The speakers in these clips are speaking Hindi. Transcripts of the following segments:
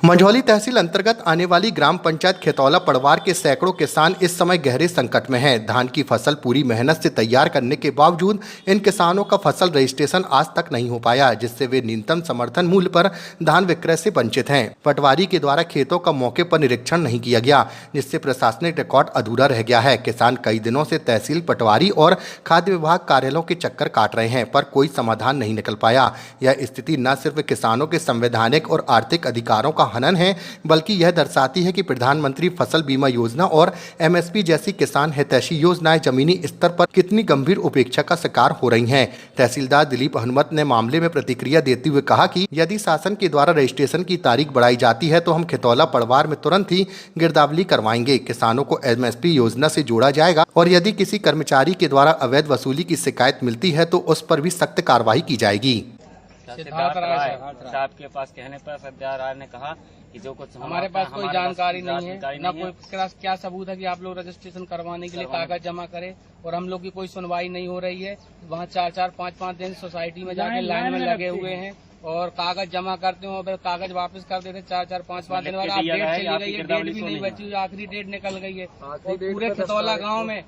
मंझौली तहसील अंतर्गत आने वाली ग्राम पंचायत खेतौला पड़वार के सैकड़ों किसान इस समय गहरे संकट में हैं। धान की फसल पूरी मेहनत से तैयार करने के बावजूद इन किसानों का फसल रजिस्ट्रेशन आज तक नहीं हो पाया, जिससे वे न्यूनतम समर्थन मूल्य पर धान विक्रय से वंचित हैं। पटवारी के द्वारा खेतों का मौके पर निरीक्षण नहीं किया गया, जिससे प्रशासनिक रिकॉर्ड अधूरा रह गया है। किसान कई दिनों से तहसील, पटवारी और खाद्य विभाग कार्यालयों के चक्कर काट रहे हैं, पर कोई समाधान नहीं निकल पाया। यह स्थिति न सिर्फ किसानों के संवैधानिक और आर्थिक अधिकारों का हनन है, बल्कि यह दर्शाती है कि प्रधानमंत्री फसल बीमा योजना और एमएसपी जैसी किसान हितैषी योजनाएं जमीनी स्तर पर कितनी गंभीर उपेक्षा का शिकार हो रही हैं। तहसीलदार दिलीप हनुमत ने मामले में प्रतिक्रिया देते हुए कहा कि यदि शासन के द्वारा रजिस्ट्रेशन की तारीख बढ़ाई जाती है तो हम खेतौला पड़वार में तुरंत ही गिरदावरी करवाएंगे। किसानों को एमएसपी योजना से जोड़ा जाएगा और यदि किसी कर्मचारी के द्वारा अवैध वसूली की शिकायत मिलती है तो उस पर भी सख्त कार्रवाई की जाएगी। सिद्धार्थ राय साहब के पास कहने पर सिद्धार्थ राय ने कहा कि जो कुछ हमारे पास कोई जानकारी नहीं है, न कोई क्या सबूत है कि आप लोग रजिस्ट्रेशन करवाने के लिए कागज जमा करें, और हम लोग की कोई सुनवाई नहीं हो रही है। वहाँ 4-4, 5-5 दिन सोसाइटी में जाके लाइन में लगे हुए हैं और कागज जमा करते हो, फिर कागज वापस कर देते। 4-4, 5-5 दिन बाद आप डेट चली गई है, डेट भी नहीं बची हुई, आखिरी डेट निकल गई है। और पूरे खेतौला गाँव में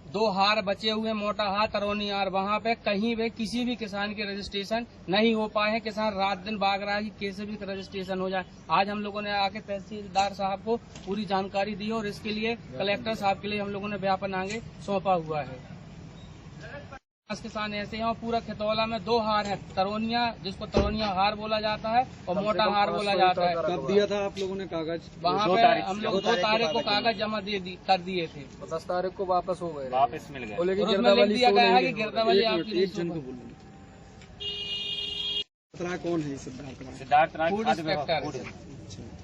2 हार बचे हुए, मोटा हार, तरौनी हार, वहाँ पे कहीं भी किसी भी किसान के रजिस्ट्रेशन नहीं हो पाए हैं। किसान रात दिन भाग रहा है कि कैसे भी रजिस्ट्रेशन हो जाए। आज हम लोगों ने आके तहसीलदार साहब को पूरी जानकारी दी और इसके लिए कलेक्टर साहब के लिए हम लोगों ने ज्ञापन आगे सौंपा हुआ है। 10 किसान ऐसे हैं और पूरा खेतौला में 2 हार है, तरौनिया, जिसको तरौनिया हार बोला जाता है और मोटा हार बोला जाता है। कब दिया था आप लोगों ने कागज? वहाँ पे हम लोग 2 तारीख को कागज जमा कर दिए थे, 10 तारीख को वापस हो गए, वापस मिल गए। और उसमें लिख दिया गया है कि गिरदावरी आपकी। एक जन को बोलूँ, कौन है सिद्धार्थ राय? Food inspector.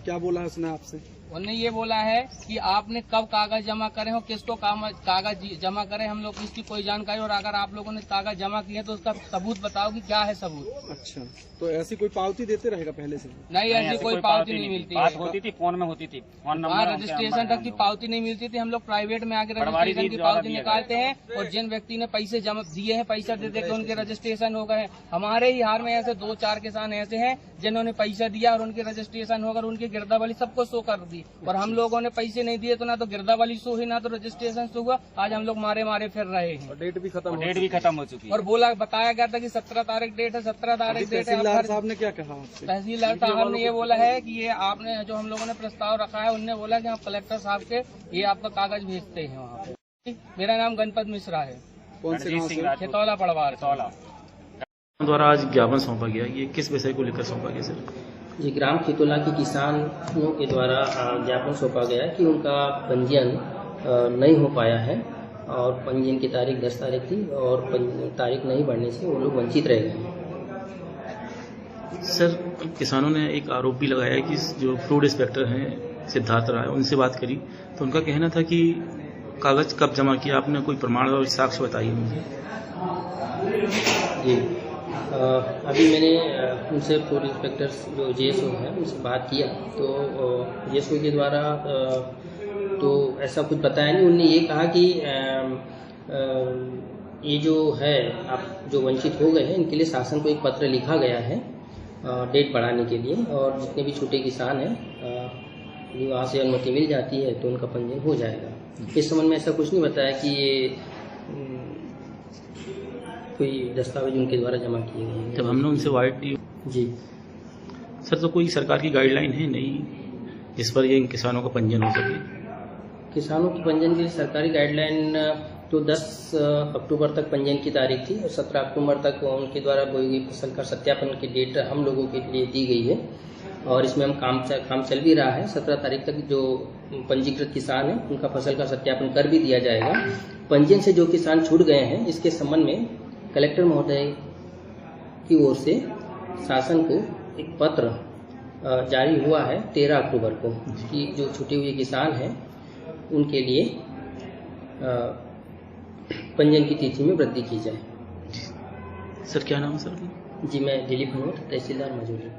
क्या बोला उसने आपसे? उन्होंने ये बोला है कि आपने कब कागज जमा करे हो, किसको कागज जमा करे, हम लोग इसकी कोई जानकारी, और अगर आप लोगों ने कागज जमा किए तो उसका सबूत बताओ कि क्या है सबूत। अच्छा, तो ऐसी कोई पावती देते रहेगा पहले से? नहीं, ऐसी कोई पावती नहीं मिलती। बात होती थी, फोन में होती थी, फोन नंबर, रजिस्ट्रेशन तक की पावती नहीं मिलती थी। हम लोग प्राइवेट में आके रजिस्ट्रेशन की पावती निकालते हैं और जिन व्यक्ति ने पैसे जमा दिए हैं, पैसा दे दे के उनके रजिस्ट्रेशन हो गए। हमारे ही हार में ऐसे 2-4 किसान ऐसे हैं जिन्होंने पैसा दिया और उनके रजिस्ट्रेशन होकर उनकी गिरदावली सबको शो कर दी, और हम लोगों ने पैसे नहीं दिए तो ना तो गिरदावली शो हुई, ना तो रजिस्ट्रेशन शो हुआ। आज हम लोग मारे फिर रहे हैं। डेट भी खत्म हो चुकी है। और बताया गया था कि 17 तारीख डेट है, 17 तारीख डेट है। तहसीलदार साहब ने क्या कहा? तहसीलदार साहब ने ये बोला है कि ये आपने जो हम लोगों ने प्रस्ताव रखा है, उनने बोला कि हम कलेक्टर साहब के ये आपका कागज भेजते हैं वहाँ पे। मेरा नाम गणपत मिश्रा है। कौन से गाँव से? खेतौला पड़वार द्वारा आज ज्ञापन सौंपा गया, ये किस विषय को लेकर सौंपा गया सर? जी, ग्राम खेतौला के किसानों के द्वारा ज्ञापन सौंपा गया कि उनका पंजीयन नहीं हो पाया है और पंजीयन की तारीख 10 तारीख थी और तारीख नहीं बढ़ने से वो लोग वंचित रह गए हैं। सर, किसानों ने एक आरोप भी लगाया है कि जो फूड इंस्पेक्टर हैं सिद्धार्थ राय, उनसे बात करी तो उनका कहना था कि कागज कब जमा किया, आपने कोई प्रमाण और साक्ष्य बताइए मुझे। जी, अभी मैंने उनसे फूड इंस्पेक्टर जो जेएसओ है उनसे बात किया तो जेएसओ के द्वारा तो ऐसा कुछ बताया नहीं। उन्होंने ये कहा कि ये जो है आप जो वंचित हो गए हैं इनके लिए शासन को एक पत्र लिखा गया है डेट बढ़ाने के लिए, और जितने भी छोटे किसान हैं यदि वहाँ से अनुमति मिल जाती है तो उनका पंजीयन हो जाएगा। इस संबंध में ऐसा कुछ नहीं बताया कि ये कोई दस्तावेज उनके द्वारा जमा किए गए हैं। जब हमने उनसे वाइट जी सर, तो कोई सरकार की गाइडलाइन है नहीं जिस पर ये इन किसानों का पंजीयन हो सके? किसानों के पंजीयन के लिए सरकारी गाइडलाइन तो 10 अक्टूबर तक पंजीयन की तारीख थी और 17 अक्टूबर तक उनके द्वारा बोई गई फसल का सत्यापन की डेट हम लोगों के लिए दी गई है, और इसमें हम काम चल भी रहा है। 17 तारीख तक जो पंजीकृत किसान हैं उनका फसल का सत्यापन कर भी दिया जाएगा। पंजीयन से जो किसान छूट गए हैं इसके संबंध में कलेक्टर महोदय की ओर से शासन को एक पत्र जारी हुआ है 13 अक्टूबर को कि जो छूटे हुए किसान हैं उनके लिए पंजीयन की तिथि में वृद्धि की जाए। सर, क्या नाम है सर? जी, मैं दिलीप हनुमत, तहसीलदार मंझौली।